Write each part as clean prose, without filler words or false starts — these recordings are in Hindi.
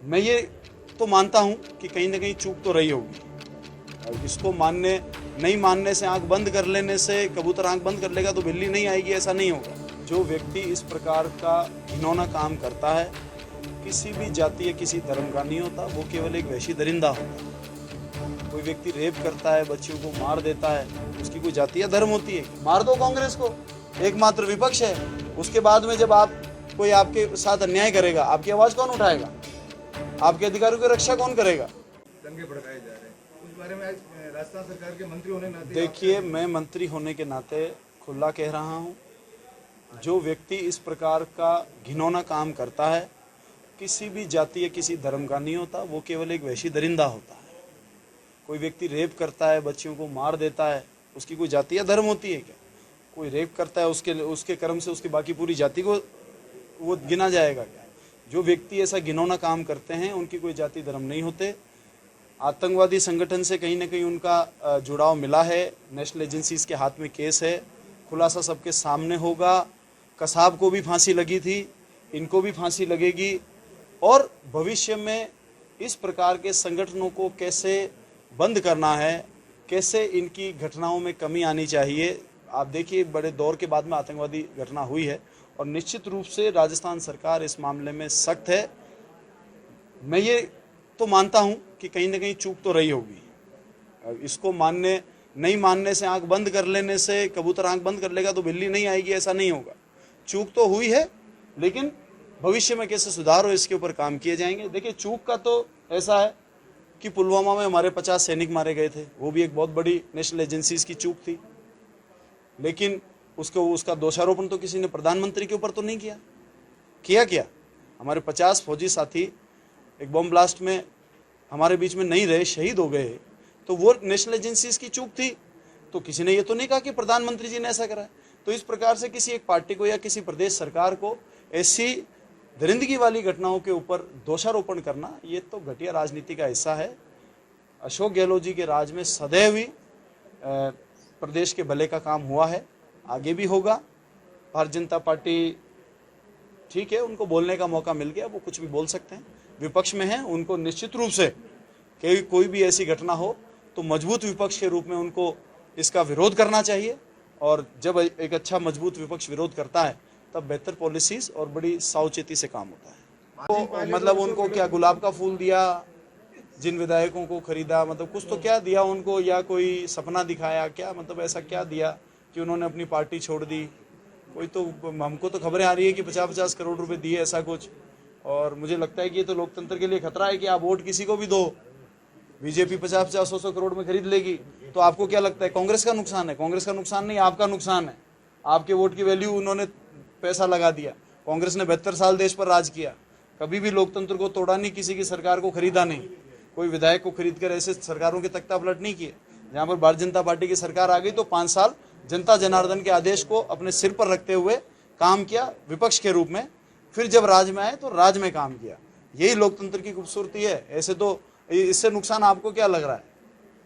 मैं ये तो मानता हूं कि कहीं ना कहीं चूक तो रही होगी। और इसको मानने नहीं मानने से, आंख बंद कर लेने से, कबूतर आंख बंद कर लेगा तो बिल्ली नहीं आएगी, ऐसा नहीं होगा। जो व्यक्ति इस प्रकार का घिनौना काम करता है, किसी भी जाति या किसी धर्म का नहीं होता, वो केवल एक वैशी दरिंदा होता है। कोई व्यक्ति रेप करता है, बच्चियों को मार देता है, उसकी कोई जाति या धर्म होती है? मार दो कांग्रेस को, एकमात्र विपक्ष है। उसके बाद में जब कोई आपके साथ अन्याय करेगा, आपकी आवाज कौन उठाएगा? आपके अधिकारों की रक्षा कौन करेगा? दंगे भड़काए जा रहे हैं, उस बारे में आज राजस्थान सरकार के मंत्री होने के नाते देखिए, मैं मंत्री होने के नाते खुला कह रहा हूं, जो व्यक्ति इस प्रकार का घिनौना काम करता है, किसी भी जाति या किसी धर्म का नहीं होता, वो केवल एक वैशी दरिंदा होता है। कोई व्यक्ति रेप करता है, बच्चियों को मार देता है, उसकी कोई जाति या धर्म होती है क्या? कोई रेप करता है, उसके कर्म से उसकी बाकी पूरी जाति को वो गिना जाएगा क्या? जो व्यक्ति ऐसा घिनौना काम करते हैं, उनकी कोई जाति धर्म नहीं होते। आतंकवादी संगठन से कहीं ना कहीं उनका जुड़ाव मिला है, नेशनल एजेंसीज के हाथ में केस है, खुलासा सबके सामने होगा। कसाब को भी फांसी लगी थी, इनको भी फांसी लगेगी। और भविष्य में इस प्रकार के संगठनों को कैसे बंद करना है, कैसे इनकी घटनाओं में कमी आनी चाहिए। आप देखिए, बड़े दौर के बाद में आतंकवादी घटना हुई है और निश्चित रूप से राजस्थान सरकार इस मामले में सख्त है। मैं ये तो मानता हूं कि कहीं ना कहीं चूक तो रही होगी। इसको नहीं मानने से, आंख बंद कर लेने से, कबूतर आंख बंद कर लेगा तो बिल्ली नहीं आएगी, ऐसा नहीं होगा। चूक तो हुई है, लेकिन भविष्य में कैसे सुधार हो, इसके ऊपर काम किए जाएंगे। देखिए, चूक का तो ऐसा है कि पुलवामा में हमारे 50 सैनिक मारे गए थे, वो भी एक बहुत बड़ी नेशनल एजेंसीज की चूक थी। लेकिन उसका दोषारोपण तो किसी ने प्रधानमंत्री के ऊपर तो नहीं किया क्या? हमारे 50 फौजी साथी एक बम ब्लास्ट में हमारे बीच में नहीं रहे, शहीद हो गए, तो वो नेशनल एजेंसीज की चूक थी। तो किसी ने ये तो नहीं कहा कि प्रधानमंत्री जी ने ऐसा करा है। तो इस प्रकार से किसी एक पार्टी को या किसी प्रदेश सरकार को ऐसी दरिंदगी वाली घटनाओं के ऊपर दोषारोपण करना, ये तो घटिया राजनीति का हिस्सा है। अशोक गहलोत जी के राज में सदैव ही प्रदेश के भले का काम हुआ है, आगे भी होगा। भारतीय जनता पार्टी, ठीक है, उनको बोलने का मौका मिल गया, वो कुछ भी बोल सकते हैं, विपक्ष में हैं, उनको निश्चित रूप से कोई भी ऐसी घटना हो तो मजबूत विपक्ष के रूप में उनको इसका विरोध करना चाहिए। और जब एक अच्छा मजबूत विपक्ष विरोध करता है, तब बेहतर पॉलिसीज और बड़ी सावचेती से काम होता है। तो मतलब उनको क्या गुलाब का फूल दिया, जिन विधायकों को खरीदा, मतलब कुछ तो क्या दिया उनको, या कोई सपना दिखाया क्या? मतलब ऐसा क्या दिया कि उन्होंने अपनी पार्टी छोड़ दी? कोई तो, हमको तो खबरें आ रही है कि 50-50 करोड़ रुपए दिए, ऐसा कुछ। और मुझे लगता है कि ये तो लोकतंत्र के लिए खतरा है कि आप वोट किसी को भी दो, बीजेपी 50-50, 100-100 करोड़ में खरीद लेगी, तो आपको क्या लगता है कांग्रेस का नुकसान है? कांग्रेस का नुकसान नहीं, आपका नुकसान है। आपके वोट की वैल्यू, उन्होंने पैसा लगा दिया। कांग्रेस ने 72 साल देश पर राज किया, कभी भी लोकतंत्र को तोड़ा नहीं, किसी की सरकार को खरीदा नहीं, कोई विधायक को खरीद कर ऐसे सरकारों के तख्ता पलट नहीं किए। जहां पर भारतीय जनता पार्टी की सरकार आ गई तो 5 साल जनता जनार्दन के आदेश को अपने सिर पर रखते हुए काम किया विपक्ष के रूप में। फिर जब राज में आए तो राज में काम किया। यही लोकतंत्र की खूबसूरती है। ऐसे तो इससे नुकसान आपको क्या लग रहा है?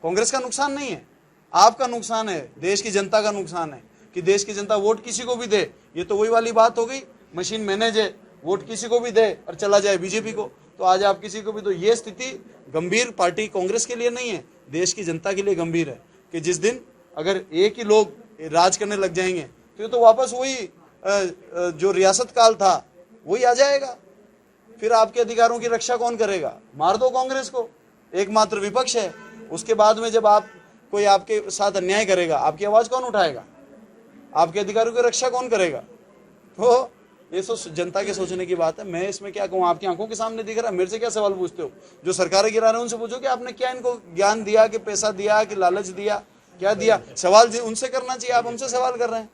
कांग्रेस का नुकसान नहीं है, आपका नुकसान है, देश की जनता का नुकसान है कि देश की जनता वोट किसी को भी दे। ये तो वही वाली बात हो गई, मशीन मैनेज है, वोट किसी को भी दे और चला जाए बीजेपी को। तो आज आप किसी को भी, तो ये स्थिति गंभीर पार्टी कांग्रेस के लिए नहीं है, देश की जनता के लिए गंभीर है कि जिस दिन अगर एक ही लोग राज करने लग जाएंगे तो ये तो वापस वही जो रियासत काल था वही आ जाएगा। फिर आपके अधिकारों की रक्षा कौन करेगा? मार दो कांग्रेस को, एकमात्र विपक्ष है। उसके बाद में जब कोई आपके साथ अन्याय करेगा, आपकी आवाज कौन उठाएगा? आपके अधिकारों की रक्षा कौन करेगा? तो ये तो जनता के सोचने की बात है। मैं इसमें क्या कहूँ, आपकी आंखों के सामने दिख रहा है, मेरे से क्या सवाल पूछते हो? जो सरकारें गिरा रहे हैं उनसे पूछो कि आपने क्या इनको ज्ञान दिया, कि पैसा दिया, कि लालच दिया, क्या दिया? सवाल उनसे करना चाहिए, आप हमसे सवाल कर रहे हैं।